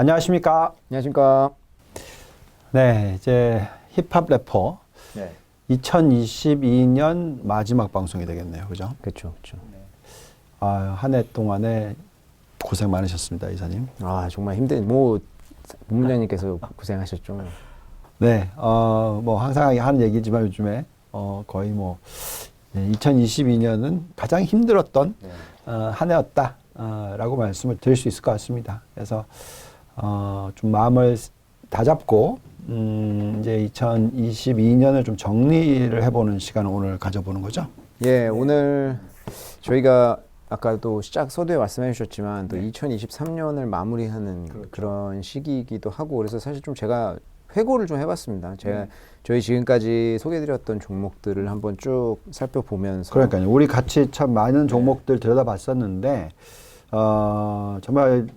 안녕하십니까. 안녕하십니까. 네, 이제 힙합 래퍼 네. 2022년 마지막 방송이 되겠네요. 그죠? 그렇죠. 아, 한 해 동안에 고생 많으셨습니다, 이사님. 아, 정말 본부장님께서 고생하셨죠. 네, 뭐 항상 하는 얘기지만 요즘에 거의 뭐 2022년은 가장 힘들었던 한 해였다. 라고 말씀을 드릴 수 있을 것 같습니다. 그래서 좀 마음을 다잡고 이제 2022년을 좀 정리를 해보는 시간을 오늘 가져보는 거죠. 예, 오늘 저희가 아까도 시작 서두에 말씀해 주셨지만 또 2023년을 마무리하는 그런 시기이기도 하고 그래서 사실 좀 제가 회고를 좀 해봤습니다. 저희 지금까지 소개해드렸던 종목들을 한번 쭉 살펴보면서 그러니까요. 우리 같이 참 많은 종목들 들여다봤었는데 정말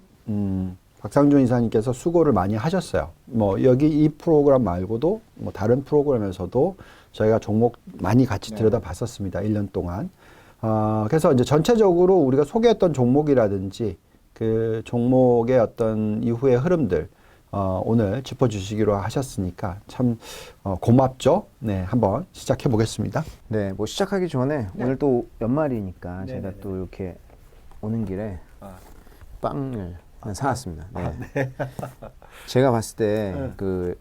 박상준 이사님께서 수고를 많이 하셨어요. 뭐 여기 이 프로그램 말고도 뭐 다른 프로그램에서도 저희가 종목 많이 같이 들여다봤었습니다. 1년 동안. 그래서 이제 전체적으로 우리가 소개했던 종목이라든지 그 종목의 어떤 이후의 흐름들 오늘 짚어주시기로 하셨으니까 참 고맙죠. 네, 한번 시작해 보겠습니다. 네, 뭐 시작하기 전에 오늘 또 연말이니까 제가 또 이렇게 오는 길에 빵을 사왔습니다. 네. 제가 봤을 때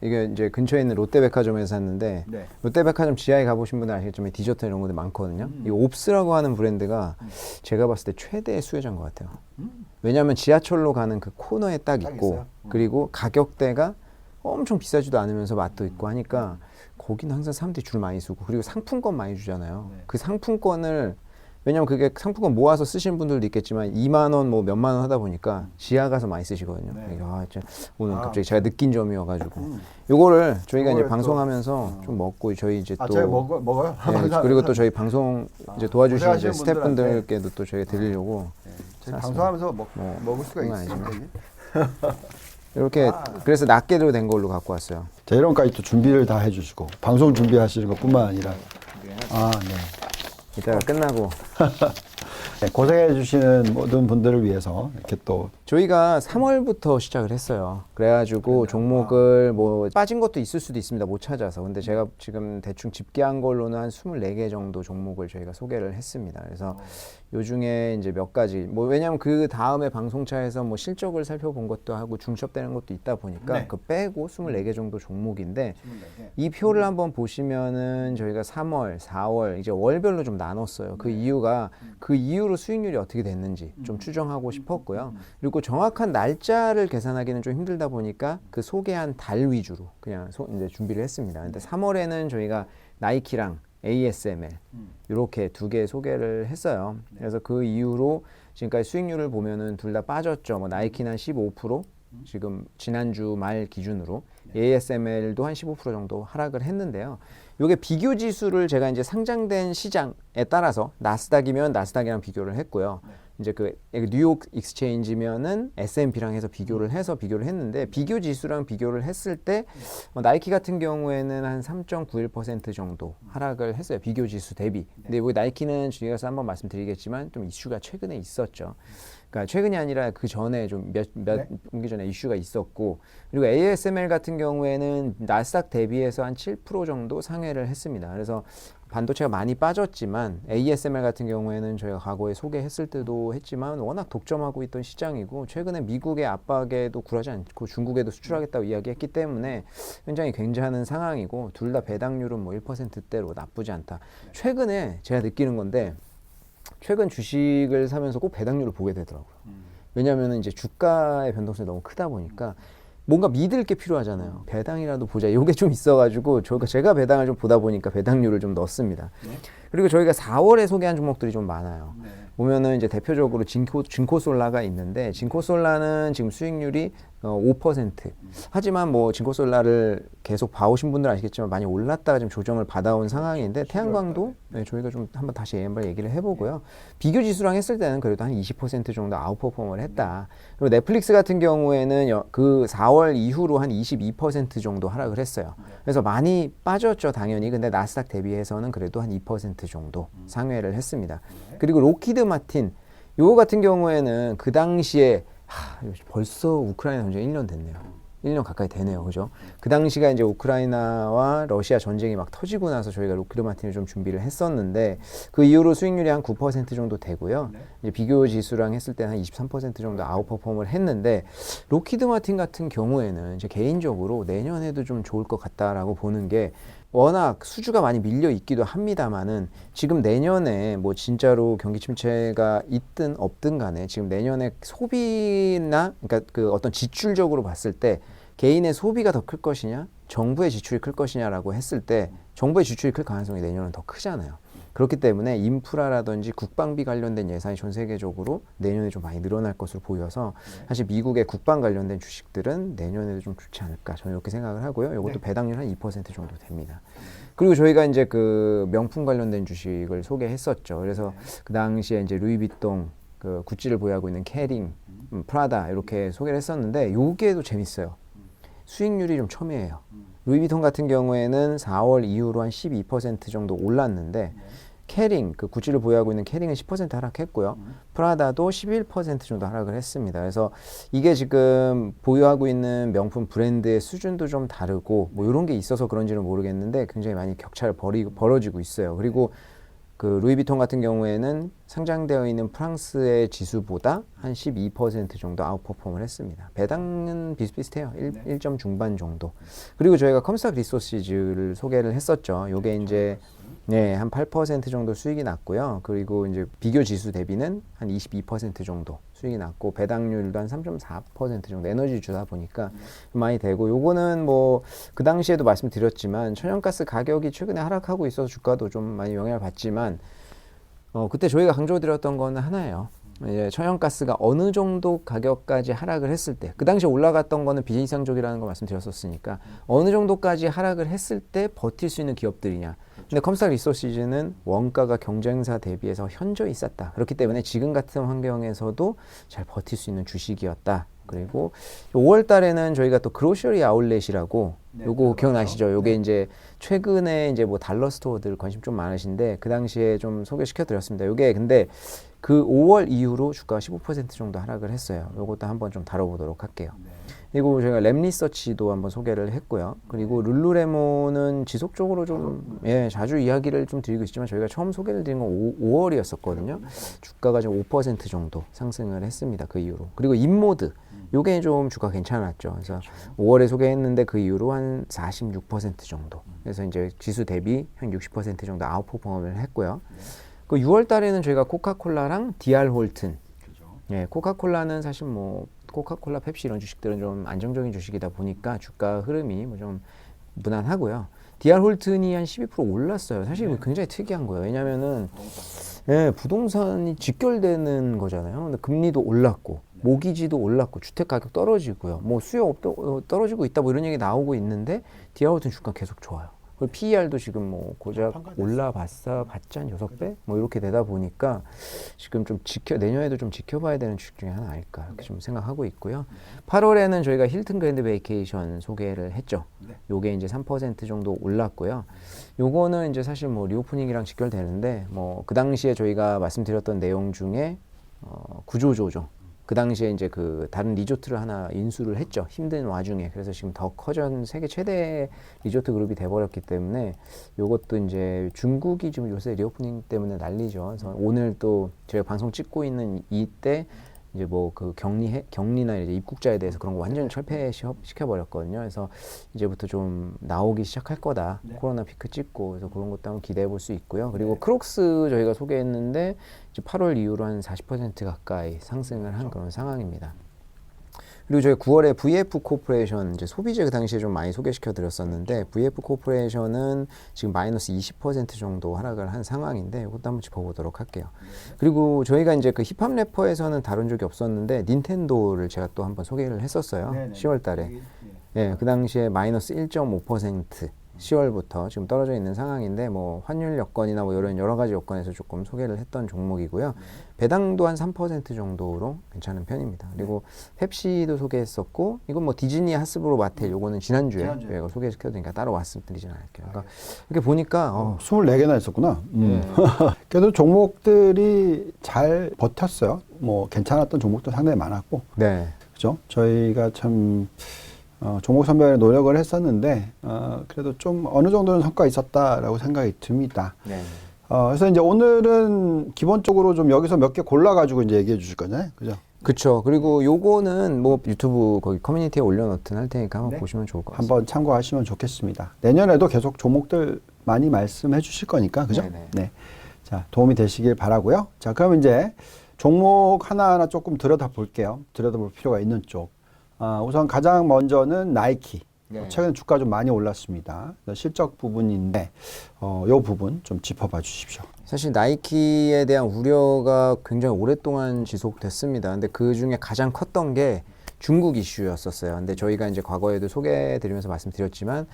이게 이제 근처에 있는 롯데백화점에서 샀는데 롯데백화점 지하에 가보신 분들 아시겠지만 디저트 이런 것들 많거든요. 이 옵스라고 하는 브랜드가 제가 봤을 때 최대의 수혜자인 것 같아요. 왜냐하면 지하철로 가는 그 코너에 딱 있고 그리고 가격대가 엄청 비싸지도 않으면서 맛도 있고 하니까 거기는 항상 사람들이 줄 많이 서고 그리고 상품권 많이 주잖아요. 그 상품권을 왜냐면 그게 상품권 모아서 쓰시는 분들도 있겠지만 2만 원 뭐 몇만 원 하다 보니까 지하 가서 많이 쓰시거든요. 진짜 오늘 갑자기 제가 느낀 점이어가지고 요거를 저희가 이제 방송하면서 좀 먹고 저희 이제 또 제가 먹어요? 네, 그리고 또 저희 방송 이제 도와주신 이제 스태프분들께도 또 저희가 드리려고 방송하면서 먹을 수가 있어요. 이렇게 그래서 낱개로 된 걸로 갖고 왔어요. 자, 이런 것까지 또 준비를 다 해주시고 방송 준비하시는 것뿐만 아니라 네. 이따가 끝나고 네, 고생해 주시는 모든 분들을 위해서 이렇게 또 저희가 3월부터 시작을 했어요. 그래가지고 종목을 뭐 빠진 것도 있을 수도 있습니다. 못 찾아서. 근데 제가 지금 대충 집계한 걸로는 한 24개 정도 종목을 저희가 소개를 했습니다. 그래서 요 중에 이제 몇 가지 뭐 왜냐면 그 다음에 방송차에서 뭐 실적을 살펴본 것도 하고 중첩되는 것도 있다 보니까 그 빼고 24개 정도 종목인데 이 표를 한번 보시면은 저희가 3월, 4월 이제 월별로 좀 나눴어요. 그 이유가 그 이후로 수익률이 어떻게 됐는지 좀 추정하고 싶었고요. 그리고 정확한 날짜를 계산하기는 좀 힘들다 보니까 그 소개한 달 위주로 그냥 이제 준비를 했습니다. 근데 3월에는 저희가 나이키랑 ASML 이렇게 두 개 소개를 했어요. 그래서 그 이후로 지금까지 수익률을 보면은 둘 다 빠졌죠. 뭐 나이키는 한 15%, 지금 지난주 말 기준으로 ASML도 한 15% 정도 하락을 했는데요. 요게 비교 지수를 제가 이제 상장된 시장에 따라서 나스닥이면 나스닥이랑 비교를 했고요. 이제 그 뉴욕 익스체인지면은 S&P랑 해서 비교를 했는데 비교 지수랑 비교를 했을 때 나이키 같은 경우에는 한 3.91% 정도 하락을 했어요. 비교 지수 대비. 근데 여기 나이키는 주의해서 한번 말씀드리겠지만 좀 이슈가 최근에 있었죠. 그러니까 최근이 아니라 그 전에 좀 몇 분기 전에 이슈가 있었고 그리고 ASML 같은 경우에는 나스닥 대비해서 한 7% 정도 상회를 했습니다. 그래서 반도체가 많이 빠졌지만 ASML 같은 경우에는 저희가 과거에 소개했을 때도 했지만 워낙 독점하고 있던 시장이고 최근에 미국의 압박에도 굴하지 않고 중국에도 수출하겠다고 이야기했기 때문에 굉장히 굉장한 상황이고 둘 다 배당률은 뭐 1%대로 나쁘지 않다. 최근에 제가 느끼는 건데 최근 주식을 사면서 꼭 배당률을 보게 되더라고요. 왜냐하면 이제 주가의 변동성이 너무 크다 보니까 뭔가 믿을 게 필요하잖아요. 배당이라도 보자. 이게 좀 있어가지고 제가 배당을 좀 보다 보니까 배당률을 좀 넣습니다. 그리고 저희가 4월에 소개한 종목들이 좀 많아요. 보면은 이제 대표적으로 진코솔라가 있는데 진코솔라는 지금 수익률이 5%. 하지만 뭐 진코솔라를 계속 봐오신 분들 아시겠지만 많이 올랐다가 지금 조정을 받아온 상황인데 태양광도 저희가 좀 한번 다시 한번 얘기를 해보고요. 비교 지수랑 했을 때는 그래도 한 20% 정도 아웃퍼폼을 했다. 그리고 넷플릭스 같은 경우에는 그 4월 이후로 한 22% 정도 하락을 했어요. 그래서 많이 빠졌죠, 당연히. 근데 나스닥 대비해서는 그래도 한 2% 정도 상회를 했습니다. 그리고 로키드 마틴 요거 같은 경우에는 그 당시에 벌써 우크라이나 전쟁 1년 됐네요. 1년 가까이 되네요. 그죠? 그 당시가 이제 우크라이나와 러시아 전쟁이 막 터지고 나서 저희가 로키드 마틴을 좀 준비를 했었는데 그 이후로 수익률이 한 9% 정도 되고요. 이제 비교 지수랑 했을 때는 한 23% 정도 아웃퍼폼을 했는데 로키드 마틴 같은 경우에는 이제 개인적으로 내년에도 좀 좋을 것 같다라고 보는 게 워낙 수주가 많이 밀려 있기도 합니다만은 지금 내년에 뭐 진짜로 경기 침체가 있든 없든 간에 지금 내년에 소비나 그러니까 그 어떤 지출적으로 봤을 때 개인의 소비가 더 클 것이냐 정부의 지출이 클 것이냐라고 했을 때 정부의 지출이 클 가능성이 내년은 더 크잖아요. 그렇기 때문에 인프라라든지 국방비 관련된 예산이 전 세계적으로 내년에 좀 많이 늘어날 것으로 보여서 사실 미국의 국방 관련된 주식들은 내년에도 좀 좋지 않을까 저는 이렇게 생각을 하고요. 이것도 배당률 한 2% 정도 됩니다. 그리고 저희가 이제 그 명품 관련된 주식을 소개했었죠. 그래서 그 당시에 이제 루이비통 그 구찌를 보유하고 있는 캐링, 프라다 이렇게 소개를 했었는데 요게도 재밌어요. 수익률이 좀 첨예해요. 루이비통 같은 경우에는 4월 이후로 한 12% 정도 올랐는데 캐링, 그 구찌를 보유하고 있는 캐링은 10% 하락했고요. 프라다도 11% 정도 하락을 했습니다. 그래서 이게 지금 보유하고 있는 명품 브랜드의 수준도 좀 다르고 뭐 이런 게 있어서 그런지는 모르겠는데 굉장히 많이 격차를 벌어지고 있어요. 그리고 그 루이비통 같은 경우에는 상장되어 있는 프랑스의 지수보다 한 12% 정도 아웃퍼폼을 했습니다. 배당은 비슷비슷해요. 1점 중반 정도. 그리고 저희가 컴스닥 리소시즈를 소개를 했었죠. 요게 이제 한 8% 정도 수익이 났고요. 그리고 이제 비교 지수 대비는 한 22% 정도 수익이 났고 배당률도 한 3.4% 정도 에너지 주다 보니까 많이 되고 요거는 뭐 그 당시에도 말씀드렸지만 천연가스 가격이 최근에 하락하고 있어서 주가도 좀 많이 영향을 받지만 그때 저희가 강조드렸던 건 하나예요. 이제 천연가스가 어느 정도 가격까지 하락을 했을 때, 그 당시에 올라갔던 거는 비이상적이라는 거 말씀드렸었으니까 어느 정도까지 하락을 했을 때 버틸 수 있는 기업들이냐. 근데 컴스닥 리소시즈는 원가가 경쟁사 대비해서 현저히 쌌다. 그렇기 때문에 지금 같은 환경에서도 잘 버틸 수 있는 주식이었다. 그리고 5월 달에는 저희가 또 그로셔리 아울렛이라고 요거 기억나시죠? 요게 이제 최근에 이제 뭐 달러 스토어들 관심 좀 많으신데 그 당시에 좀 소개시켜 드렸습니다. 요게 근데 그 5월 이후로 주가가 15% 정도 하락을 했어요. 요것도 한번 좀 다뤄보도록 할게요. 그리고 저희가 램리서치도 한번 소개를 했고요. 그리고 룰루레몬은 지속적으로 좀 자주 이야기를 좀 드리고 있지만 저희가 처음 소개를 드린 건 5월이었었거든요. 주가가 좀 5% 정도 상승을 했습니다. 그 이후로. 그리고 인모드 요게 좀 주가 괜찮았죠. 그래서 5월에 소개했는데 그 이후로 한 46% 정도. 그래서 이제 지수 대비 한 60% 정도 아웃퍼폼을 했고요. 그 6월 달에는 저희가 코카콜라랑 DR 홀튼. 코카콜라는 사실 뭐 코카콜라, 펩시 이런 주식들은 좀 안정적인 주식이다 보니까 주가 흐름이 뭐 좀 무난하고요. DR 홀튼이 한 12% 올랐어요. 사실 이거 굉장히 특이한 거예요. 왜냐면은 부동산이 직결되는 거잖아요. 근데 금리도 올랐고 모기지도 올랐고 주택 가격 떨어지고요. 뭐 수요 떨어지고 있다 뭐 이런 얘기 나오고 있는데 DR 홀튼 주가 계속 좋아요. 그리고 PER도 지금 뭐 고작 올라봤자 한 6배? 뭐 이렇게 되다 보니까 지금 좀 내년에도 좀 지켜봐야 되는 주식 중에 하나 아닐까 이렇게 좀 생각하고 있고요. 8월에는 저희가 힐튼 그랜드 베이케이션 소개를 했죠. 요게 이제 3% 정도 올랐고요. 요거는 이제 사실 뭐 리오프닝이랑 직결되는데 뭐 그 당시에 저희가 말씀드렸던 내용 중에 구조조정. 그 당시에 이제 그 다른 리조트를 하나 인수를 했죠. 힘든 와중에. 그래서 지금 더 커진 세계 최대 리조트 그룹이 돼버렸기 때문에 요것도 이제 중국이 지금 요새 리오프닝 때문에 난리죠. 그래서 오늘 또 저희가 방송 찍고 있는 이때 이제 뭐 그 격리나 이제 입국자에 대해서 그런 거 완전 철폐시켜버렸거든요. 그래서 이제부터 좀 나오기 시작할 거다. 코로나 피크 찍고. 그래서 그런 것도 한번 기대해 볼 수 있고요. 그리고 크록스 저희가 소개했는데 이제 8월 이후로 한 40% 가까이 상승을 한 그런 상황입니다. 그리고 저희 9월에 VF 코퍼레이션 이제 소비재 그 당시에 좀 많이 소개시켜 드렸었는데 VF 코퍼레이션은 지금 마이너스 20% 정도 하락을 한 상황인데 이것도 한번 짚어보도록 할게요. 그리고 저희가 이제 그 힙합 래퍼에서는 다룬 적이 없었는데 닌텐도를 제가 또 한번 소개를 했었어요. 10월 달에. 그 당시에 마이너스 1.5% 10월부터 지금 떨어져 있는 상황인데 뭐 환율 여건이나 뭐 이런 여러 가지 여건에서 조금 소개를 했던 종목이고요. 배당도 한 3% 정도로 괜찮은 편입니다. 그리고 펩시도 소개했었고 이건 뭐 디즈니, 하스브로, 마텔 요거는 지난주에 저희가 소개시켜드리니까 따로 말씀드리진 않을게요. 그러니까 이렇게 보니까 24개나 있었구나. 그래도 종목들이 잘 버텼어요. 뭐 괜찮았던 종목도 상당히 많았고. 네. 그죠? 저희가 참 종목 선별에 노력을 했었는데 그래도 좀 어느 정도는 성과가 있었다라고 생각이 듭니다. 네. 그래서 이제 오늘은 기본적으로 좀 여기서 몇 개 골라가지고 이제 얘기해 주실 거잖아요. 그죠? 그쵸. 그리고 요거는 뭐 유튜브 거기 커뮤니티에 올려놓든 할 테니까 한번 보시면 좋을 것 같습니다. 한번 참고하시면 좋겠습니다. 내년에도 계속 종목들 많이 말씀해 주실 거니까. 그죠? 네네. 네. 자, 도움이 되시길 바라고요. 자, 그럼 이제 종목 하나하나 조금 들여다볼게요. 들여다볼 필요가 있는 쪽. 우선 가장 먼저는 나이키. 네. 최근 주가 좀 많이 올랐습니다. 실적 부분인데 이 부분 좀 짚어봐 주십시오. 사실 나이키에 대한 우려가 굉장히 오랫동안 지속됐습니다. 근데 그 중에 가장 컸던 게 중국 이슈였었어요. 근데 저희가 이제 과거에도 소개해드리면서 말씀드렸지만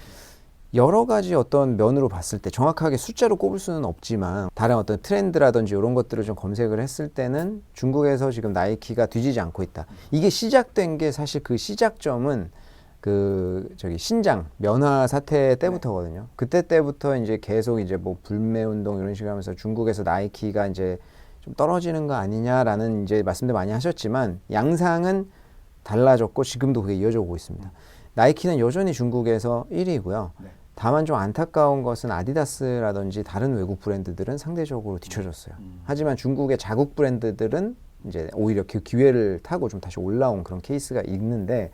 여러 가지 어떤 면으로 봤을 때 정확하게 숫자로 꼽을 수는 없지만 다른 어떤 트렌드라든지 이런 것들을 좀 검색을 했을 때는 중국에서 지금 나이키가 뒤지지 않고 있다. 이게 시작된 게 사실 그 시작점은 신장 면화 사태 때부터거든요. 그때 때부터 이제 계속 이제 뭐 불매 운동 이런 식으로 하면서 중국에서 나이키가 이제 좀 떨어지는 거 아니냐라는 이제 말씀도 많이 하셨지만 양상은 달라졌고 지금도 그게 이어져 오고 있습니다. 나이키는 여전히 중국에서 1위고요. 다만 좀 안타까운 것은 아디다스라든지 다른 외국 브랜드들은 상대적으로 뒤처졌어요. 하지만 중국의 자국 브랜드들은 이제 오히려 그 기회를 타고 좀 다시 올라온 그런 케이스가 있는데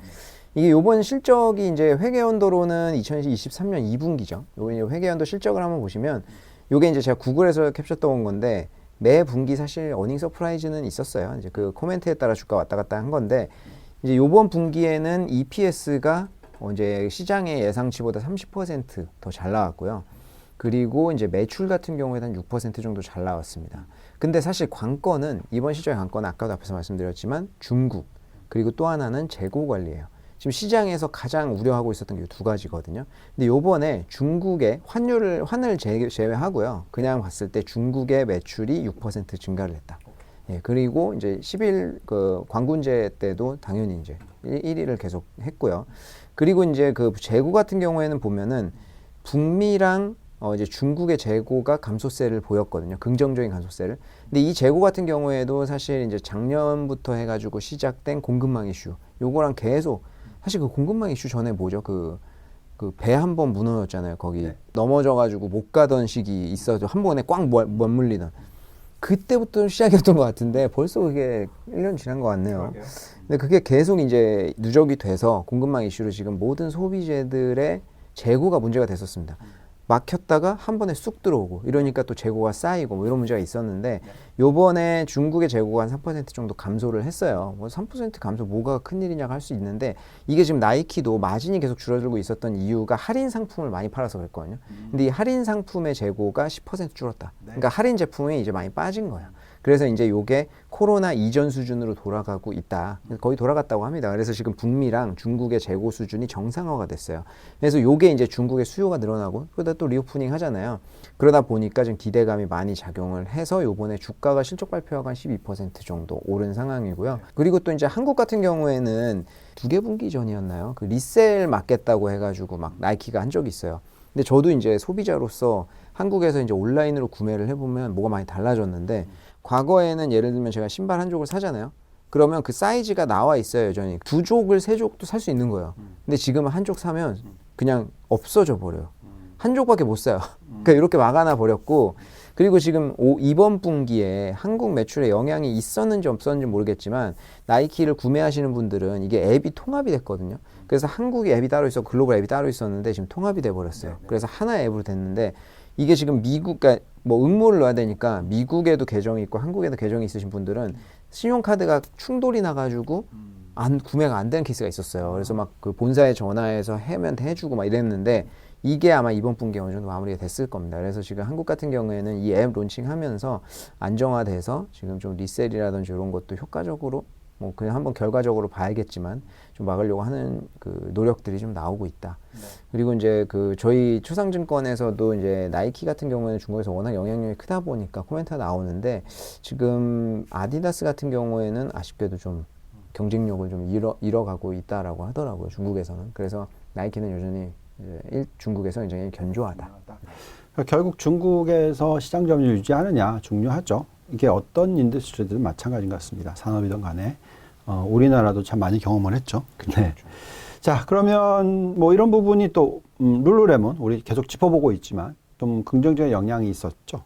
이게 요번 실적이 이제 회계연도로는 2023년 2분기죠. 요게 이제 회계연도 실적을 한번 보시면 요게 이제 제가 구글에서 캡처했던 건데 매 분기 사실 어닝 서프라이즈는 있었어요. 이제 그 코멘트에 따라 주가 왔다 갔다 한 건데 이제 요번 분기에는 EPS가 이제 시장의 예상치보다 30% 더 잘 나왔고요. 그리고 이제 매출 같은 경우에는 한 6% 정도 잘 나왔습니다. 근데 사실 관건은 이번 실적의 관건은 아까도 앞에서 말씀드렸지만 중국 그리고 또 하나는 재고 관리예요. 지금 시장에서 가장 우려하고 있었던 게 두 가지거든요. 근데 요번에 중국의 환을 제외하고요. 그냥 봤을 때 중국의 매출이 6% 증가를 했다. 예, 그리고 이제 10일 그 광군제 때도 당연히 이제 1위를 계속 했고요. 그리고 이제 그 재고 같은 경우에는 보면은 북미랑 이제 중국의 재고가 감소세를 보였거든요. 긍정적인 감소세를. 근데 이 재고 같은 경우에도 사실 이제 작년부터 해가지고 시작된 공급망 이슈. 요거랑 계속 사실 그 공급망 이슈 전에 뭐죠? 그 배 한 번 무너졌잖아요. 거기 넘어져가지고 못 가던 시기 있어서 한 번에 꽉 맞물리던. 그때부터 시작이었던 것 같은데 벌써 그게 1년 지난 것 같네요. 근데 그게 계속 이제 누적이 돼서 공급망 이슈로 지금 모든 소비재들의 재고가 문제가 됐었습니다. 막혔다가 한 번에 쑥 들어오고 이러니까 또 재고가 쌓이고 뭐 이런 문제가 있었는데 요번에 중국의 재고가 한 3% 정도 감소를 했어요. 뭐 3% 감소 뭐가 큰일이냐고 할 수 있는데 이게 지금 나이키도 마진이 계속 줄어들고 있었던 이유가 할인 상품을 많이 팔아서 그랬거든요. 근데 이 할인 상품의 재고가 10% 줄었다. 그러니까 할인 제품이 이제 많이 빠진 거예요. 그래서 이제 요게 코로나 이전 수준으로 돌아가고 있다. 거의 돌아갔다고 합니다. 그래서 지금 북미랑 중국의 재고 수준이 정상화가 됐어요. 그래서 요게 이제 중국의 수요가 늘어나고 그러다 또 리오프닝 하잖아요. 그러다 보니까 지금 기대감이 많이 작용을 해서 요번에 주가가 실적 발표가 한 12% 정도 오른 상황이고요. 그리고 또 이제 한국 같은 경우에는 2개 분기 전이었나요? 그 리셀 맞겠다고 해가지고 막 나이키가 한 적이 있어요. 근데 저도 이제 소비자로서 한국에서 이제 온라인으로 구매를 해보면 뭐가 많이 달라졌는데 과거에는 예를 들면 제가 신발 한 족을 사잖아요. 그러면 그 사이즈가 나와 있어요, 여전히. 2족을 3족도 살 수 있는 거예요. 근데 지금은 한 족 사면 그냥 없어져 버려요. 한 족밖에 못 사요. 그러니까 이렇게 막아놔 버렸고 그리고 지금 이번 분기에 한국 매출에 영향이 있었는지 없었는지 모르겠지만 나이키를 구매하시는 분들은 이게 앱이 통합이 됐거든요. 그래서 한국이 앱이 따로 있어 글로벌 앱이 따로 있었는데 지금 통합이 돼 버렸어요. 그래서 하나의 앱으로 됐는데 이게 지금 미국, 그러니까 뭐 응모를 넣어야 되니까 미국에도 계정이 있고 한국에도 계정이 있으신 분들은 신용카드가 충돌이 나가지고 구매가 안 되는 케이스가 있었어요. 그래서 막 그 본사에 전화해서 해면 해주고 막 이랬는데 이게 아마 이번 분기에 어느 정도 마무리가 됐을 겁니다. 그래서 지금 한국 같은 경우에는 이 앱 론칭하면서 안정화돼서 지금 좀 리셀이라든지 이런 것도 효과적으로 뭐 그냥 한번 결과적으로 봐야겠지만 좀 막으려고 하는 그 노력들이 좀 나오고 있다. 그리고 이제 그 저희 초상증권에서도 이제 나이키 같은 경우에는 중국에서 워낙 영향력이 크다 보니까 코멘트가 나오는데 지금 아디다스 같은 경우에는 아쉽게도 좀 경쟁력을 좀 잃어가고 있다라고 하더라고요. 중국에서는. 그래서 나이키는 여전히 이제 중국에서 굉장히 견조하다. 그러니까 결국 중국에서 시장 점유율 유지하느냐 중요하죠. 이게 어떤 인더스트리든 마찬가지인 것 같습니다. 산업이든 간에. 우리나라도 참 많이 경험을 했죠. 네. 자, 그러면 뭐 이런 부분이 또 룰루레몬 우리 계속 짚어보고 있지만 좀 긍정적인 영향이 있었죠.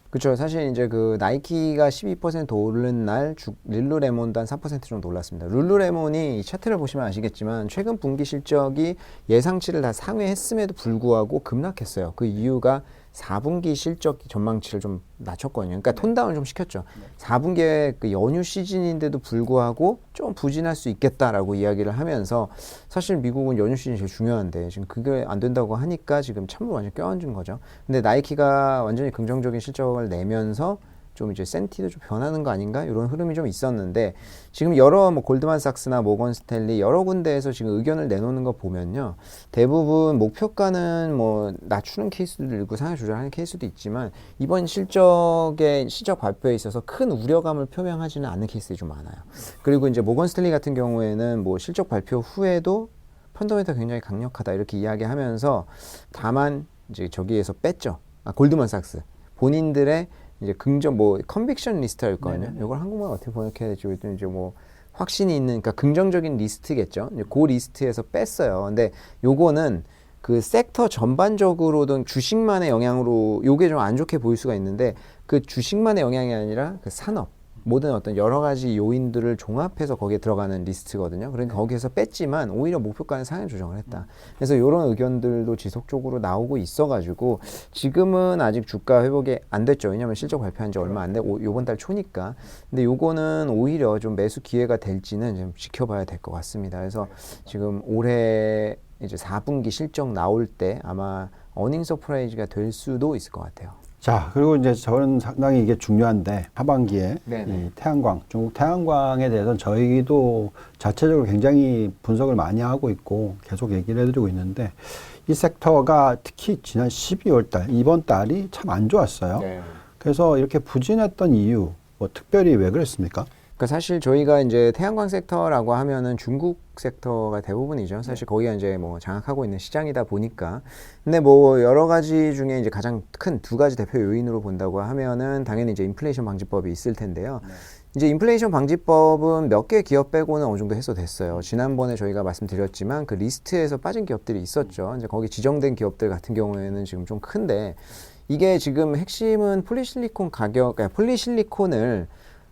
그렇죠. 사실 이제 그 나이키가 12% 오른 날 룰루레몬도 한 4% 정도 올랐습니다. 룰루레몬이 이 차트를 보시면 아시겠지만 최근 분기 실적이 예상치를 다 상회했음에도 불구하고 급락했어요. 그 이유가 4분기 실적 전망치를 좀 낮췄거든요. 그러니까 톤다운을 좀 시켰죠. 4분기에 그 연휴 시즌인데도 불구하고 좀 부진할 수 있겠다라고 이야기를 하면서 사실 미국은 연휴 시즌이 제일 중요한데 지금 그게 안 된다고 하니까 지금 찬물 완전 껴안준 거죠. 근데 나이키가 완전히 긍정적인 실적을 내면서 좀 이제 센티도 좀 변하는 거 아닌가 이런 흐름이 좀 있었는데 지금 여러 뭐 골드만삭스나 모건 스탠리 여러 군데에서 지금 의견을 내놓는 거 보면요 대부분 목표가는 뭐 낮추는 케이스도 있고 상향 조절하는 케이스도 있지만 이번 실적의 실적 발표에 있어서 큰 우려감을 표명하지는 않는 케이스들이 좀 많아요. 그리고 이제 모건 스탠리 같은 경우에는 뭐 실적 발표 후에도 펀더멘털 굉장히 강력하다 이렇게 이야기하면서 다만 이제 저기에서 뺐죠. 골드만삭스 본인들의 이제 긍정 뭐 컨빅션 리스트일 거아니에요. 이걸 한국말 어떻게 번역해야 될지 이제 뭐 확신이 있는 그러니까 긍정적인 리스트겠죠. 이제 그 리스트에서 뺐어요. 근데 요거는 그 섹터 전반적으로든 주식만의 영향으로 요게 좀 안 좋게 보일 수가 있는데 그 주식만의 영향이 아니라 그 산업 모든 어떤 여러 가지 요인들을 종합해서 거기에 들어가는 리스트거든요. 그러니까 거기에서 뺐지만 오히려 목표가는 상향 조정을 했다. 그래서 이런 의견들도 지속적으로 나오고 있어가지고 지금은 아직 주가 회복이 안 됐죠. 왜냐하면 실적 발표한 지 얼마 안 돼. 요번 달 초니까. 근데 요거는 오히려 좀 매수 기회가 될지는 좀 지켜봐야 될 것 같습니다. 그래서 지금 올해 이제 4분기 실적 나올 때 아마 어닝 서프라이즈가 될 수도 있을 것 같아요. 자, 그리고 이제 저는 상당히 이게 중요한데 하반기에 이 태양광, 중국 태양광에 대해서는 저희도 자체적으로 굉장히 분석을 많이 하고 있고 계속 얘기를 해드리고 있는데 이 섹터가 특히 지난 12월 달, 이번 달이 참 안 좋았어요. 그래서 이렇게 부진했던 이유, 뭐 특별히 왜 그랬습니까? 그러니까 사실 저희가 이제 태양광 섹터라고 하면은 중국 섹터가 대부분이죠. 사실 거기가 이제 뭐 장악하고 있는 시장이다 보니까. 근데 뭐 여러 가지 중에 이제 가장 큰 두 가지 대표 요인으로 본다고 하면은 당연히 이제 인플레이션 방지법이 있을 텐데요. 이제 인플레이션 방지법은 몇 개 기업 빼고는 어느 정도 해소됐어요. 지난번에 저희가 말씀드렸지만 그 리스트에서 빠진 기업들이 있었죠. 이제 거기 지정된 기업들 같은 경우에는 지금 좀 큰데 이게 지금 핵심은 폴리실리콘 가격, 그러니까 폴리실리콘을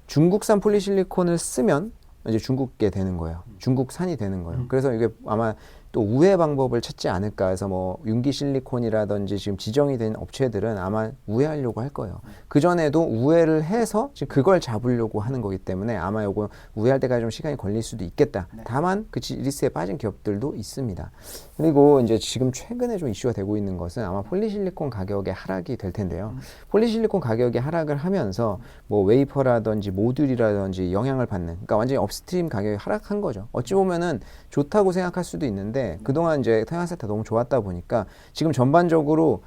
중국산 폴리실리콘을 쓰면 이제 중국게 되는 거예요. 중국산이 되는 거예요. 그래서 이게 아마 또 우회 방법을 찾지 않을까 해서 뭐 윤기 실리콘이라든지 지금 지정이 된 업체들은 아마 우회하려고 할 거예요. 그전에도 우회를 해서 지금 그걸 잡으려고 하는 거기 때문에 아마 요거 우회할 때까지 좀 시간이 걸릴 수도 있겠다. 다만 그 리스트에 빠진 기업들도 있습니다. 그리고 이제 지금 최근에 좀 이슈가 되고 있는 것은 아마 폴리실리콘 가격의 하락이 될 텐데요. 폴리실리콘 가격이 하락을 하면서 뭐 웨이퍼라든지 모듈이라든지 영향을 받는 그러니까 완전히 업스트림 가격이 하락한 거죠. 어찌 보면은 좋다고 생각할 수도 있는데 그동안 이제 태양광 섹터 너무 좋았다 보니까 지금 전반적으로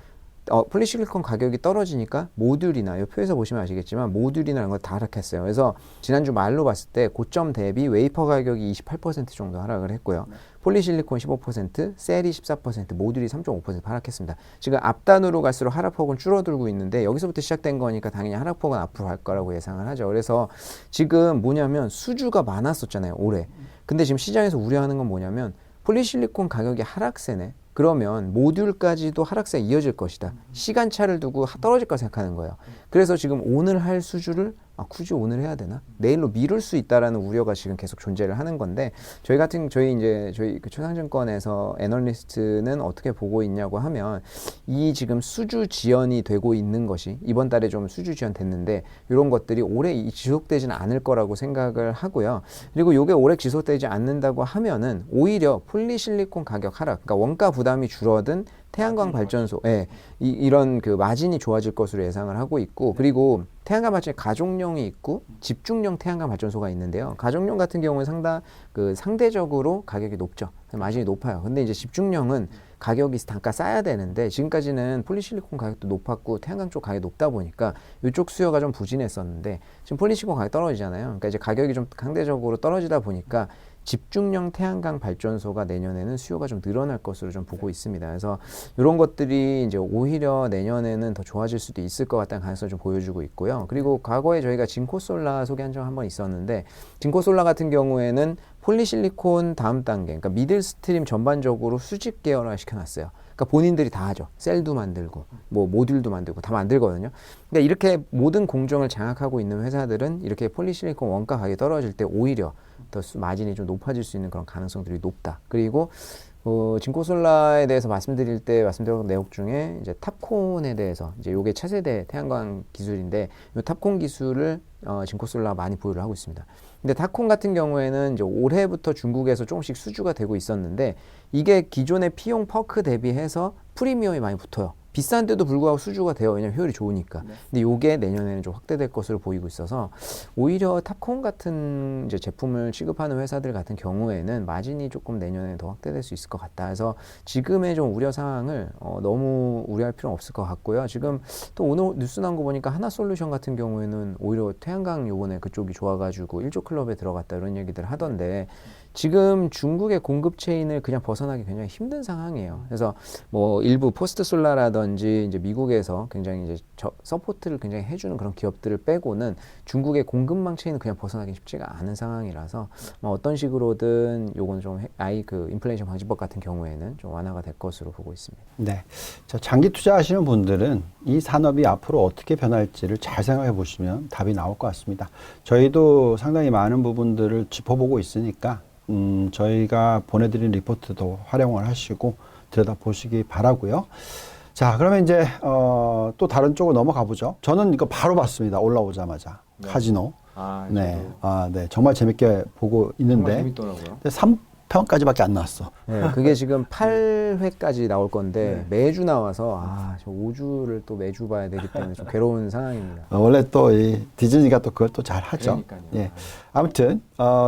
폴리실리콘 가격이 떨어지니까 모듈이나 이 표에서 보시면 아시겠지만 모듈이나 이런 거 다 하락했어요. 그래서 지난주 말로 봤을 때 고점 대비 웨이퍼 가격이 28% 정도 하락을 했고요. 폴리실리콘 15%, 셀이 14%, 모듈이 3.5% 하락했습니다. 지금 앞단으로 갈수록 하락폭은 줄어들고 있는데 여기서부터 시작된 거니까 당연히 하락폭은 앞으로 갈 거라고 예상을 하죠. 그래서 지금 뭐냐면 수주가 많았었잖아요. 올해. 근데 지금 시장에서 우려하는 건 뭐냐면 폴리실리콘 가격이 하락세네. 그러면 모듈까지도 하락세가 이어질 것이다. 시간차를 두고 떨어질 거 생각하는 거예요. 그래서 지금 오늘 할 수주를 굳이 오늘 해야 되나? 내일로 미룰 수 있다라는 우려가 지금 계속 존재를 하는 건데 저희 그 초상증권에서 애널리스트는 어떻게 보고 있냐고 하면 이 지금 수주 지연이 되고 있는 것이 이번 달에 좀 수주 지연 됐는데 이런 것들이 오래 지속되지는 않을 거라고 생각을 하고요. 그리고 이게 오래 지속되지 않는다고 하면은 오히려 폴리실리콘 가격 하락, 그러니까 원가 부담이 줄어든 태양광 발전소, 예, 이런 그 마진이 좋아질 것으로 예상을 하고 있고, 그리고 태양광 발전이 가족용이 있고 집중용 태양광 발전소가 있는데요. 가족용 같은 경우는 상대적으로 가격이 높죠. 마진이 높아요. 근데 이제 집중용은 가격이 단가 싸야 되는데 지금까지는 폴리실리콘 가격도 높았고 태양광 쪽 가격이 높다 보니까 이쪽 수요가 좀 부진했었는데 지금 폴리실리콘 가격이 떨어지잖아요. 그러니까 이제 가격이 좀 상대적으로 떨어지다 보니까 집중형 태양광 발전소가 내년에는 수요가 좀 늘어날 것으로 좀 보고 있습니다. 그래서 이런 것들이 이제 오히려 내년에는 더 좋아질 수도 있을 것 같다는 가능성을 좀 보여주고 있고요. 그리고 과거에 저희가 진코솔라 소개한 적 한번 있었는데 진코솔라 같은 경우에는 폴리실리콘 다음 단계, 그러니까 미들 스트림 전반적으로 수직 계열화 시켜놨어요. 그러니까 본인들이 다 하죠. 셀도 만들고, 뭐 모듈도 만들고 다 만들거든요. 그러니까 이렇게 모든 공정을 장악하고 있는 회사들은 이렇게 폴리실리콘 원가 가격이 떨어질 때 오히려 더 마진이 좀 높아질 수 있는 그런 가능성들이 높다. 그리고 진코솔라에 대해서 말씀드렸던 내용 중에 이제 탑콘에 대해서 이제 요게 차세대 태양광 기술인데 이 탑콘 기술을 진코솔라가 많이 보유를 하고 있습니다. 근데 탑콘 같은 경우에는 이제 올해부터 중국에서 조금씩 수주가 되고 있었는데 이게 기존의 피용 퍼크 대비해서 프리미엄이 많이 붙어요. 비싼데도 불구하고 수주가 돼요. 왜냐면 효율이 좋으니까. 네. 근데 요게 내년에는 좀 확대될 것으로 보이고 있어서 오히려 탑콘 같은 이제 제품을 취급하는 회사들 같은 경우에는 마진이 조금 내년에 더 확대될 수 있을 것 같다. 그래서 지금의 좀 우려 상황을 너무 우려할 필요는 없을 것 같고요. 지금 또 오늘 뉴스 나온 거 보니까 하나솔루션 같은 경우에는 오히려 태양광 요번에 그쪽이 좋아가지고 1조 클럽에 들어갔다 이런 얘기들 하던데 지금 중국의 공급 체인을 그냥 벗어나기 굉장히 힘든 상황이에요. 그래서 뭐 일부 포스트 솔라라든지 이제 미국에서 굉장히 이제 서포트를 굉장히 해주는 그런 기업들을 빼고는 중국의 공급망 체인은 그냥 벗어나기 쉽지가 않은 상황이라서 뭐 어떤 식으로든 요건 좀 그 인플레이션 방지법 같은 경우에는 좀 완화가 될 것으로 보고 있습니다. 네. 자, 장기 투자하시는 분들은 이 산업이 앞으로 어떻게 변할지를 잘 생각해 보시면 답이 나올 것 같습니다. 저희도 상당히 많은 부분들을 짚어보고 있으니까 저희가 보내드린 리포트도 활용을 하시고 들여다보시기 바라고요. 자, 그러면 이제 또 다른 쪽으로 넘어가 보죠. 저는 이거 바로 봤습니다. 올라오자마자. 네. 카지노. 네. 네. 정말 재밌게 보고 있는데. 정말 재밌더라고요. 3편까지밖에 안 나왔어. 네, 그게 지금 8회까지 나올 건데 네. 매주 나와서 저 5주를 또 매주 봐야 되기 때문에 좀 괴로운 상황입니다. 원래 또 이 디즈니가 또 그걸 또 잘 하죠. 그러니까요. 예. 아무튼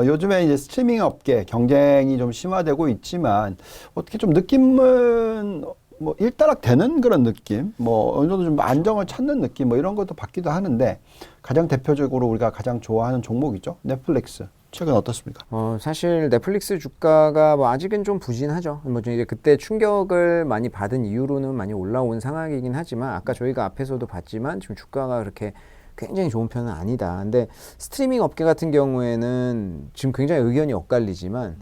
요즘에 이제 스트리밍 업계 경쟁이 좀 심화되고 있지만 어떻게 좀 느낌은 뭐 일단락 되는 그런 느낌, 뭐 어느 정도 좀 안정을 찾는 느낌, 뭐 이런 것도 받기도 하는데 가장 대표적으로 우리가 가장 좋아하는 종목이죠. 넷플릭스. 최근 어떻습니까? 사실 넷플릭스 주가가 뭐 아직은 좀 부진하죠. 뭐 이제 그때 충격을 많이 받은 이후로는 많이 올라온 상황이긴 하지만 아까 저희가 앞에서도 봤지만 지금 주가가 그렇게 굉장히 좋은 편은 아니다. 근데 스트리밍 업계 같은 경우에는 지금 굉장히 의견이 엇갈리지만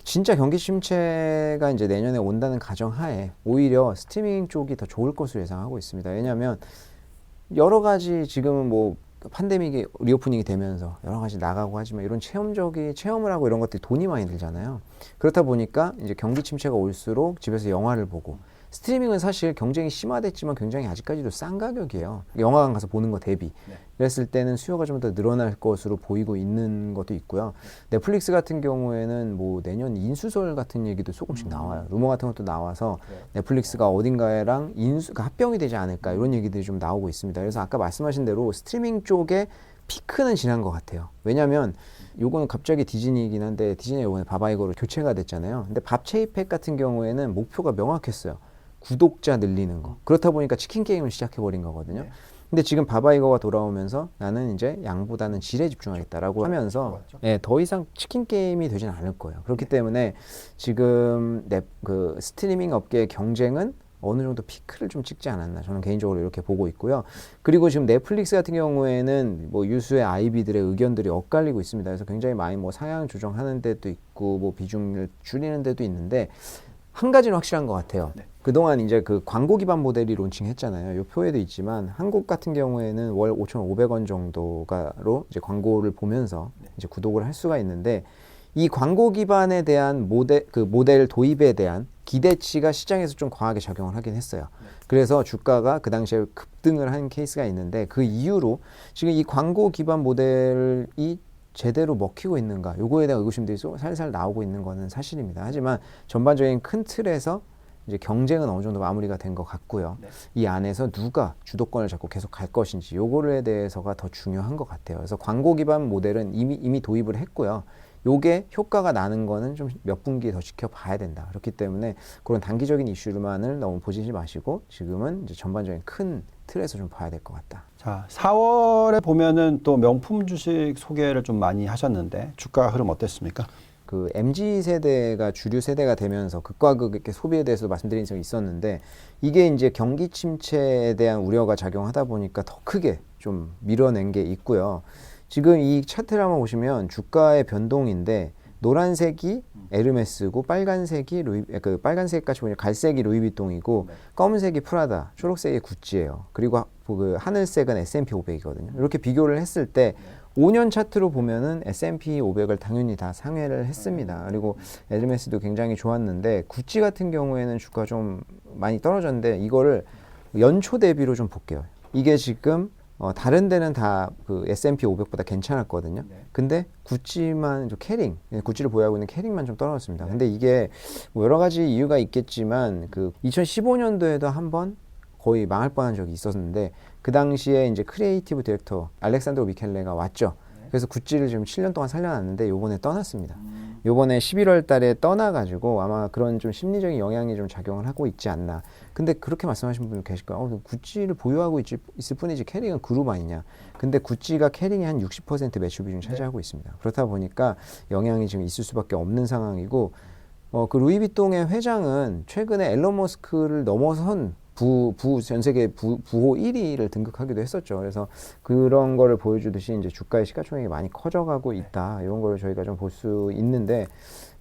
진짜 경기 침체가 이제 내년에 온다는 가정하에 오히려 스트리밍 쪽이 더 좋을 것으로 예상하고 있습니다. 왜냐하면 여러 가지 지금은 뭐 팬데믹이 리오프닝이 되면서 여러 가지 나가고 하지만 이런 체험을 하고 이런 것들이 돈이 많이 들잖아요. 그렇다 보니까 이제 경기 침체가 올수록 집에서 영화를 보고 스트리밍은 사실 경쟁이 심화됐지만 굉장히 아직까지도 싼 가격이에요. 영화관 가서 보는 거 대비. 네. 그랬을 때는 수요가 좀 더 늘어날 것으로 보이고 있는 것도 있고요. 넷플릭스 같은 경우에는 뭐 내년 인수설 같은 얘기도 조금씩 나와요. 루머 같은 것도 나와서 넷플릭스가 어딘가에랑 그러니까 합병이 되지 않을까 이런 얘기들이 좀 나오고 있습니다. 그래서 아까 말씀하신 대로 스트리밍 쪽에 피크는 지난 것 같아요. 왜냐하면 요거는 갑자기 디즈니이긴 한데 디즈니가 이번에 바바이거로 교체가 됐잖아요. 근데 밥체이팩 같은 경우에는 목표가 명확했어요. 구독자 늘리는 거. 그렇다 보니까 치킨 게임을 시작해버린 거거든요. 네. 근데 지금 바바이거가 돌아오면서 나는 이제 양보다는 질에 집중하겠다라고 하면서 더 이상 치킨 게임이 되진 않을 거예요. 그렇기 때문에 지금 그 스트리밍 업계의 경쟁은 어느 정도 피크를 좀 찍지 않았나 저는 개인적으로 이렇게 보고 있고요. 그리고 지금 넷플릭스 같은 경우에는 뭐 유수의 아이비들의 의견들이 엇갈리고 있습니다. 그래서 굉장히 많이 뭐 상향 조정하는 데도 있고 뭐 비중을 줄이는 데도 있는데 한 가지는 확실한 것 같아요. 네. 그동안 이제 그 광고 기반 모델이 론칭했잖아요. 이 표에도 있지만 한국 같은 경우에는 월 5,500원 정도가로 이제 광고를 보면서 이제 구독을 할 수가 있는데 이 광고 기반에 대한 모델 도입에 대한 기대치가 시장에서 좀 과하게 작용을 하긴 했어요. 그래서 주가가 그 당시에 급등을 한 케이스가 있는데 그 이후로 지금 이 광고 기반 모델이 제대로 먹히고 있는가 요거에 대한 의구심들이 살살 나오고 있는 거는 사실입니다. 하지만 전반적인 큰 틀에서 이제 경쟁은 어느 정도 마무리가 된 것 같고요. 네. 이 안에서 누가 주도권을 잡고 계속 갈 것인지 요거에 대해서가 더 중요한 것 같아요. 그래서 광고 기반 모델은 이미 도입을 했고요. 요게 효과가 나는 거는 좀 몇 분기 더 지켜봐야 된다. 그렇기 때문에 그런 단기적인 이슈만을 너무 보시지 마시고 지금은 이제 전반적인 큰 틀에서 좀 봐야 될 것 같다. 자, 4월에 보면은 또 명품 주식 소개를 좀 많이 하셨는데 주가 흐름 어땠습니까? 그 MZ 세대가 주류 세대가 되면서 극과 극의 소비에 대해서 말씀드린 적이 있었는데 이게 이제 경기 침체에 대한 우려가 작용하다 보니까 더 크게 좀 밀어낸 게 있고요. 지금 이 차트를 한번 보시면 주가의 변동인데 노란색이 에르메스고 빨간색이 빨간색 같이 보면 갈색이 루이비통이고 검은색이 프라다, 초록색이 구찌예요. 그리고 그 하늘색은 S&P 500이거든요. 이렇게 비교를 했을 때 5년 차트로 보면은 S&P 500을 당연히 다 상회를 했습니다. 그리고 에르메스도 굉장히 좋았는데 구찌 같은 경우에는 주가 좀 많이 떨어졌는데 이거를 연초 대비로 좀 볼게요. 이게 지금 다른 데는 다 그 S&P 500보다 괜찮았거든요. 근데 구찌만 캐링, 구찌를 보유하고 있는 캐링만 좀 떨어졌습니다. 근데 이게 뭐 여러 가지 이유가 있겠지만 그 2015년도에도 한번 거의 망할 뻔한 적이 있었는데 그 당시에 이제 크리에이티브 디렉터 알렉산드로 미켈레가 왔죠. 그래서 구찌를 지금 7년 동안 살려놨는데 요번에 떠났습니다. 요번에 11월 달에 떠나가지고 아마 그런 좀 심리적인 영향이 좀 작용을 하고 있지 않나. 근데 그렇게 말씀하신 분 계실 거예요. 구찌를 보유하고 있을 뿐이지 캐링은 그룹 아니냐. 근데 구찌가 캐링이 한 60% 매출 비중 차지하고 있습니다. 그렇다 보니까 영향이 지금 있을 수밖에 없는 상황이고 그 루이비통의 회장은 최근에 앨런 머스크를 넘어선 전 세계 부호 1위를 등극하기도 했었죠. 그래서 그런 거를 보여주듯이 이제 주가의 시가총액이 많이 커져가고 있다. 이런 걸 저희가 좀 볼 수 있는데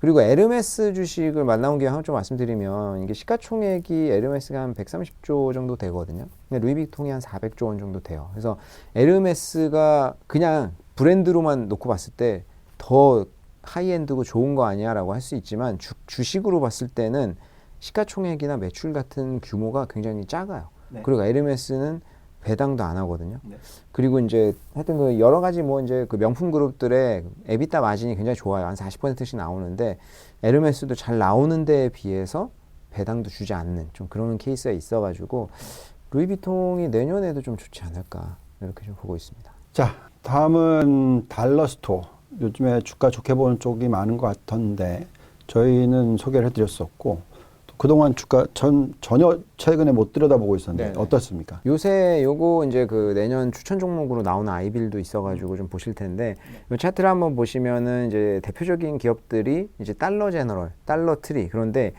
그리고 에르메스 주식을 만나온 김에 좀 말씀드리면 이게 시가총액이 에르메스가 한 130조 정도 되거든요. 근데 루이비통이 한 400조 원 정도 돼요. 그래서 에르메스가 그냥 브랜드로만 놓고 봤을 때 더 하이엔드고 좋은 거 아니야 라고 할 수 있지만 주식으로 봤을 때는 시가총액이나 매출 같은 규모가 굉장히 작아요. 네. 그리고 에르메스는 배당도 안 하거든요. 네. 그리고 이제 하여튼 그 여러 가지 뭐 이제 그 명품 그룹들의 에비타 마진이 굉장히 좋아요. 한 40%씩 나오는데 에르메스도 잘 나오는 데에 비해서 배당도 주지 않는 좀 그런 케이스가 있어가지고 루이비통이 내년에도 좀 좋지 않을까 이렇게 좀 보고 있습니다. 자, 다음은 달러스토어. 요즘에 주가 좋게 보는 쪽이 많은 것 같던데 저희는 소개를 해드렸었고 그동안 주가 전혀 최근에 못 들여다보고 있었는데 네네. 어떻습니까? 요새 요거 이제 그 내년 추천 종목으로 나오는 아이빌도 있어가지고 좀 보실 텐데 이 차트를 한번 보시면은 이제 대표적인 기업들이 이제 달러 제너럴, 달러 트리 그런데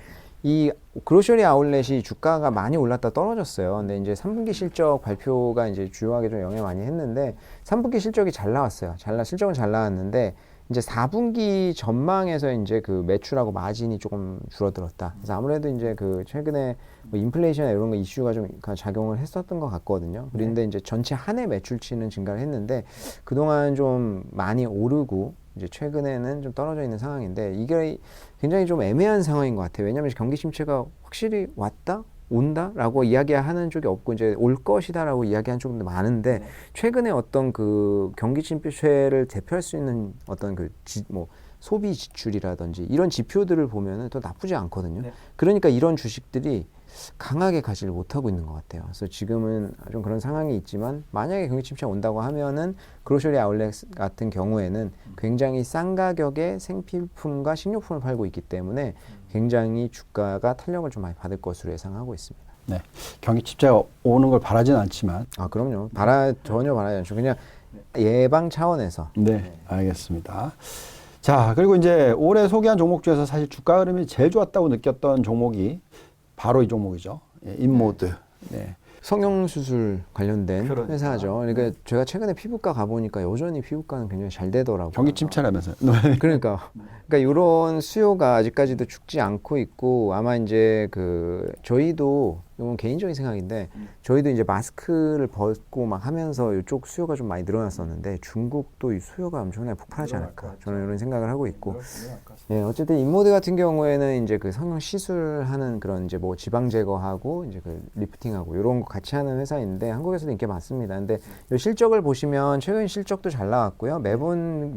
이 그로셔리 아울렛이 주가가 많이 올랐다 떨어졌어요. 근데 이제 3분기 실적 발표가 이제 주요하게 좀 영향을 많이 했는데 3분기 실적이 잘 나왔어요. 실적은 잘 나왔는데 이제 4분기 전망에서 이제 그 매출하고 마진이 조금 줄어들었다. 그래서 아무래도 이제 그 최근에 뭐 인플레이션 이런 거 이슈가 좀 작용을 했었던 것 같거든요. 그런데 이제 전체 한 해 매출치는 증가를 했는데 그동안 좀 많이 오르고 이제 최근에는 좀 떨어져 있는 상황인데 이게 굉장히 좀 애매한 상황인 것 같아요. 왜냐하면 경기 침체가 확실히 왔다? 온다라고 이야기하는 쪽이 없고 이제 올 것이다라고 이야기하는 쪽도 많은데 최근에 어떤 그 경기 침체를 대표할 수 있는 어떤 그 뭐 소비 지출이라든지 이런 지표들을 보면은 또 나쁘지 않거든요. 네. 그러니까 이런 주식들이 강하게 가지를 못하고 있는 것 같아요. 그래서 지금은 좀 그런 상황이 있지만 만약에 경기 침체가 온다고 하면은 그로셔리 아울렛 같은 경우에는 굉장히 싼 가격에 생필품과 식료품을 팔고 있기 때문에 굉장히 주가가 탄력을 좀 많이 받을 것으로 예상하고 있습니다. 네, 경기 침체가 오는 걸 바라진 않지만 그럼요. 전혀 바라지 않죠. 그냥 예방 차원에서. 네, 알겠습니다. 자, 그리고 이제 올해 소개한 종목 중에서 사실 주가 흐름이 제일 좋았다고 느꼈던 종목이 바로 이 종목이죠. 인모드. 네. 성형수술 관련된 회사죠. 그러니까 제가 최근에 피부과 가보니까 여전히 피부과는 굉장히 잘 되더라고요. 경기 침체라면서요. 그러니까 이런 수요가 아직까지도 죽지 않고 있고 아마 이제 그 저희도 이건 개인적인 생각인데 저희도 이제 마스크를 벗고 막 하면서 이쪽 수요가 좀 많이 늘어났었는데 중국도 이 수요가 엄청나게 폭발하지 않을까 저는 이런 생각을 하고 있고 예, 어쨌든 인모드 같은 경우에는 이제 그 성형 시술하는 그런 이제 뭐 지방 제거하고 이제 그 리프팅하고 이런 거 같이 하는 회사인데 한국에서도 인기 많습니다. 근데 이 실적을 보시면 최근 실적도 잘 나왔고요. 매번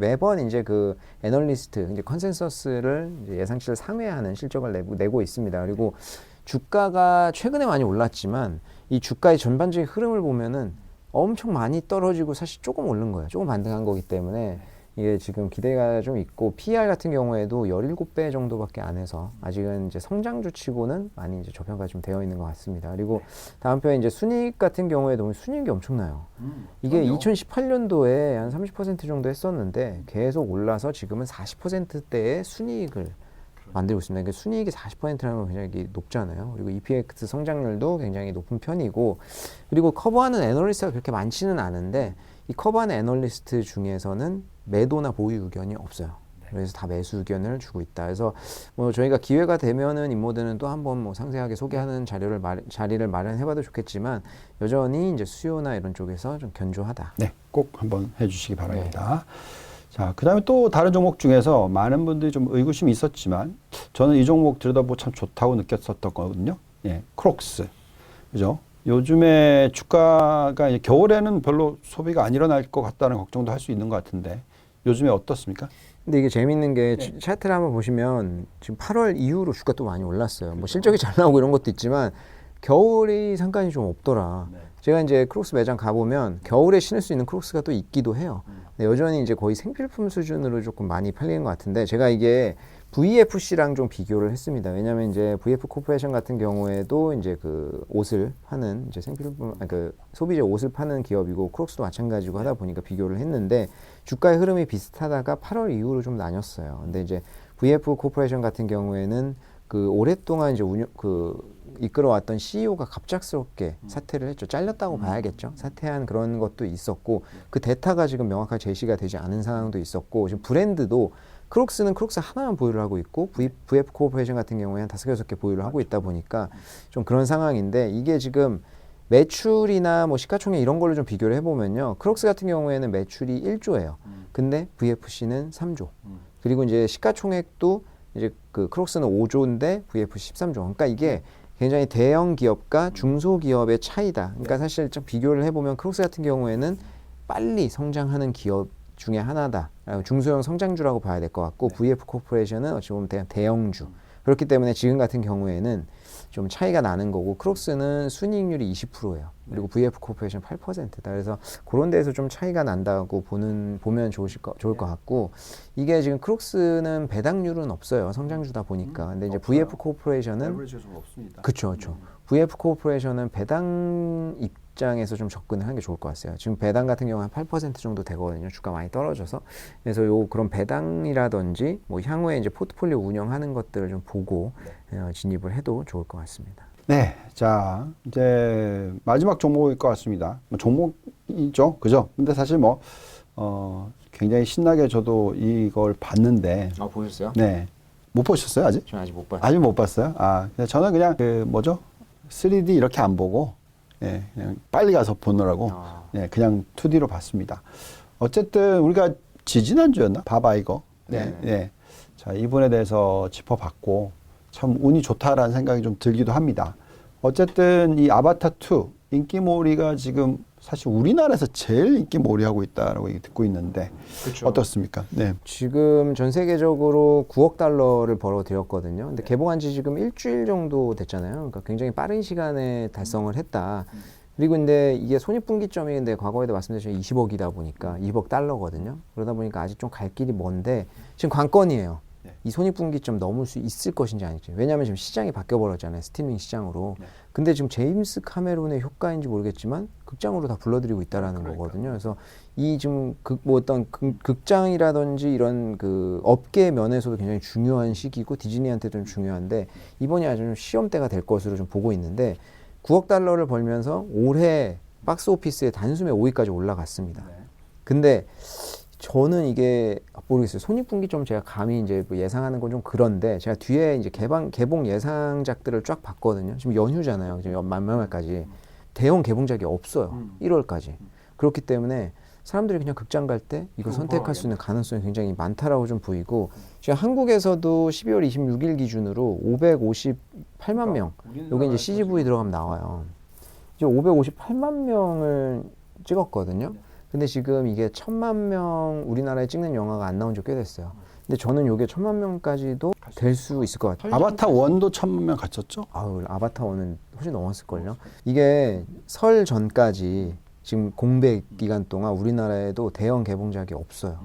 이제 그 애널리스트 이제 컨센서스를 이제 예상치를 상회하는 실적을 내고 있습니다. 그리고 주가가 최근에 많이 올랐지만 이 주가의 전반적인 흐름을 보면은 엄청 많이 떨어지고 사실 조금 오른 거예요. 조금 반등한 거기 때문에 이게 지금 기대가 좀 있고 PER 같은 경우에도 17배 정도밖에 안 해서 아직은 이제 성장주 치고는 많이 이제 저평가 좀 되어 있는 것 같습니다. 그리고 다음 편에 이제 순이익 같은 경우에도 순이익이 엄청나요. 이게 그럼요. 2018년도에 한 30% 정도 했었는데 계속 올라서 지금은 40%대의 순이익을 만들고 있습니다. 그러니까 순이익이 40%라는 건 굉장히 높잖아요. 그리고 EPS 성장률도 굉장히 높은 편이고, 그리고 커버하는 애널리스트가 그렇게 많지는 않은데 이 커버하는 애널리스트 중에서는 매도나 보유 의견이 없어요. 그래서 다 매수 의견을 주고 있다. 그래서 뭐 저희가 기회가 되면은 임모드는 또 한번 뭐 상세하게 소개하는 자리를 마련해봐도 좋겠지만 여전히 이제 수요나 이런 쪽에서 좀 견조하다. 네, 꼭 한번 해주시기 바랍니다. 자, 그 다음에 또 다른 종목 중에서 많은 분들이 좀 의구심이 있었지만 저는 이 종목 들여다보고 참 좋다고 느꼈었던 거거든요. 예, 크록스. 그죠? 요즘에 주가가 이제 겨울에는 별로 소비가 안 일어날 것 같다는 걱정도 할 수 있는 것 같은데 요즘에 어떻습니까? 근데 이게 재밌는 게 차트를 한번 보시면 지금 8월 이후로 주가 또 많이 올랐어요. 뭐 실적이 잘 나오고 이런 것도 있지만 겨울이 상관이 좀 없더라. 제가 이제 크록스 매장 가보면 겨울에 신을 수 있는 크록스가 또 있기도 해요. 근데 여전히 이제 거의 생필품 수준으로 조금 많이 팔리는 것 같은데 제가 이게 VFC랑 좀 비교를 했습니다. 왜냐면 이제 VF 코퍼레이션 같은 경우에도 이제 그 옷을 파는 이제 생필품, 그 소비재 옷을 파는 기업이고 크록스도 마찬가지고 하다 보니까 비교를 했는데 주가의 흐름이 비슷하다가 8월 이후로 좀 나뉘었어요. 근데 이제 VF 코퍼레이션 같은 경우에는 그 오랫동안 이제 이끌어왔던 CEO가 갑작스럽게 사퇴를 했죠. 잘렸다고 봐야겠죠. 사퇴한 그런 것도 있었고 그 대타가 지금 명확하게 제시가 되지 않은 상황도 있었고 지금 브랜드도 크록스는 크록스 하나만 보유를 하고 있고 VF 코퍼레이션 같은 경우에 한 5개 보유를 하고 있다 보니까 좀 그런 상황인데 이게 지금 매출이나 뭐 시가총액 이런 걸로 좀 비교를 해보면요. 크록스 같은 경우에는 매출이 1조예요. 근데 VFC는 3조. 그리고 이제 시가총액도 이제 그 크록스는 5조인데 VFC 13조. 그러니까 이게 굉장히 대형 기업과 중소 기업의 차이다. 그러니까 사실 좀 비교를 해보면 크록스 같은 경우에는 빨리 성장하는 기업 중에 하나다. 중소형 성장주라고 봐야 될 것 같고 VF 코퍼레이션은 어찌 보면 대형주. 그렇기 때문에 지금 같은 경우에는 좀 차이가 나는 거고 크록스는 순이익률이 20%예요. 그리고 VF 코퍼레이션 8%다. 그래서 그런 데서 좀 차이가 난다고 보면 좋을 것 같고 이게 지금 크록스는 배당률은 없어요. 성장주다 보니까. 근데 이제 VF 코퍼레이션은 그렇죠. VF 코퍼레이션은 배당 입장에서 좀 접근을 하는 게 좋을 것 같아요. 지금 배당 같은 경우는 한 8% 정도 되거든요. 주가 많이 떨어져서. 그래서 그런 배당이라든지 뭐 향후에 이제 포트폴리오 운영하는 것들을 좀 보고 진입을 해도 좋을 것 같습니다. 네, 자 이제 마지막 종목일 것 같습니다. 뭐 종목이죠, 그죠? 근데 사실 뭐 굉장히 신나게 저도 이걸 봤는데. 보셨어요? 네, 못 보셨어요 아직? 저는 아직 못 봤어요. 아직 못 봤어요. 아, 저는 그냥 그 뭐죠? 3D 이렇게 안 보고, 예, 그냥 빨리 가서 보느라고, 예, 그냥 2D로 봤습니다. 어쨌든 우리가 지지난주였나? 봐봐 이거. 네, 예. 자, 이분에 대해서 짚어봤고 참 운이 좋다라는 생각이 좀 들기도 합니다. 어쨌든 이 아바타 2 인기몰이가 지금 사실 우리나라에서 제일 인기몰이하고 있다라고 얘기 듣고 있는데 그쵸. 어떻습니까? 네. 지금 전 세계적으로 9억 달러를 벌어들였거든요. 근데 개봉한 지 지금 일주일 정도 됐잖아요. 그러니까 굉장히 빠른 시간에 달성을 했다. 그리고 근데 이게 손익분기점이 근데 과거에도 말씀드렸지만 20억이다 보니까 2억 달러거든요. 그러다 보니까 아직 좀 갈 길이 먼데 지금 관건이에요. 이 손익분기점 넘을 수 있을 것인지 아닐지. 왜냐하면 지금 시장이 바뀌어버렸잖아요. 스트리밍 시장으로. 근데 지금 제임스 카메론의 효과인지 모르겠지만 극장으로 다 불러들이고 있다라는 거거든요. 그래서 이 지금 어떤 극장이라든지 이런 그 업계 면에서도 굉장히 중요한 시기고 디즈니한테도 좀 중요한데 이번이 아주 좀 시험대가 될 것으로 좀 보고 있는데 9억 달러를 벌면서 올해 박스 오피스의 단숨에 5위까지 올라갔습니다. 근데 저는 이게 모르겠어요. 손익분기점 제가 감히 이제 뭐 예상하는 건 좀 그런데 제가 뒤에 이제 개봉 예상작들을 쫙 봤거든요. 지금 연휴잖아요. 지금 만명월까지 대형 개봉작이 없어요. 1월까지. 그렇기 때문에 사람들이 그냥 극장 갈 때 이거 선택할 수 있는 가능성이 굉장히 많다라고 좀 보이고 지금 한국에서도 12월 26일 기준으로 558만 명. 여기 이제 CGV 들어가면 나와요. 이제 558만 명을 찍었거든요. 근데 지금 이게 1000만 명 우리나라에 찍는 영화가 안 나온 지 꽤 됐어요. 근데 근데 저는 이게 1,000만 명까지도 될 수 있을 것 같아요. 아바타 1도 1,000만 명 갔었죠? 아우, 아바타 1은 훨씬 넘었을걸요. 이게 설 전까지 지금 공백 기간 동안 우리나라에도 대형 개봉작이 없어요.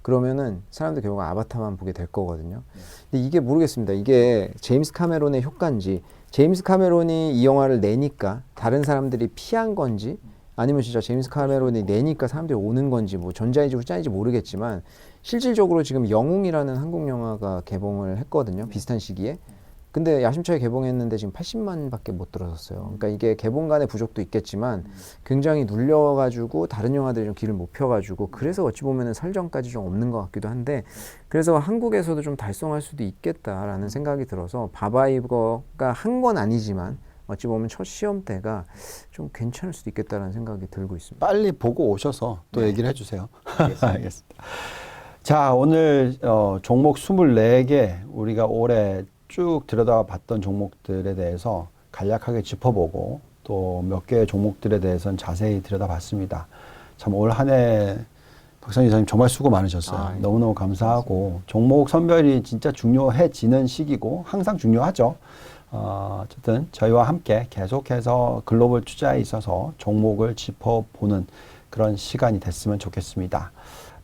그러면은 사람들 결국 아바타만 보게 될 거거든요. 근데 이게 모르겠습니다. 이게 제임스 카메론의 효과인지, 제임스 카메론이 이 영화를 내니까 다른 사람들이 피한 건지, 아니면 진짜 제임스 카메론이 내니까 사람들이 오는 건지, 뭐 전자인지 후자인지 모르겠지만 실질적으로 지금 영웅이라는 한국 영화가 개봉을 했거든요. 비슷한 시기에. 근데 야심차게 개봉했는데 지금 80만밖에 못 들어섰어요. 그러니까 이게 개봉간의 부족도 있겠지만 굉장히 눌려가지고 다른 영화들이 좀 길을 못 펴가지고, 그래서 어찌 보면은 설정까지 좀 없는 것 같기도 한데, 그래서 한국에서도 좀 달성할 수도 있겠다라는 생각이 들어서 바바이버가 한 건 아니지만 어찌 보면 첫 시험 때가 좀 괜찮을 수도 있겠다라는 생각이 들고 있습니다. 빨리 보고 오셔서 또 얘기를 해주세요. 알겠습니다. 자, 오늘 종목 24개 우리가 올해 쭉 들여다봤던 종목들에 대해서 간략하게 짚어보고 또 몇 개의 종목들에 대해서는 자세히 들여다봤습니다. 참 올 한 해 박상희 이사님 정말 수고 많으셨어요. 너무너무 감사하고, 종목 선별이 진짜 중요해지는 시기고 항상 중요하죠. 어쨌든 저희와 함께 계속해서 글로벌 투자에 있어서 종목을 짚어보는 그런 시간이 됐으면 좋겠습니다.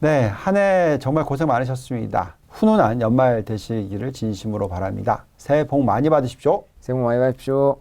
네, 한 해 정말 고생 많으셨습니다. 훈훈한 연말 되시기를 진심으로 바랍니다. 새해 복 많이 받으십시오. 새해 복 많이 받으십시오.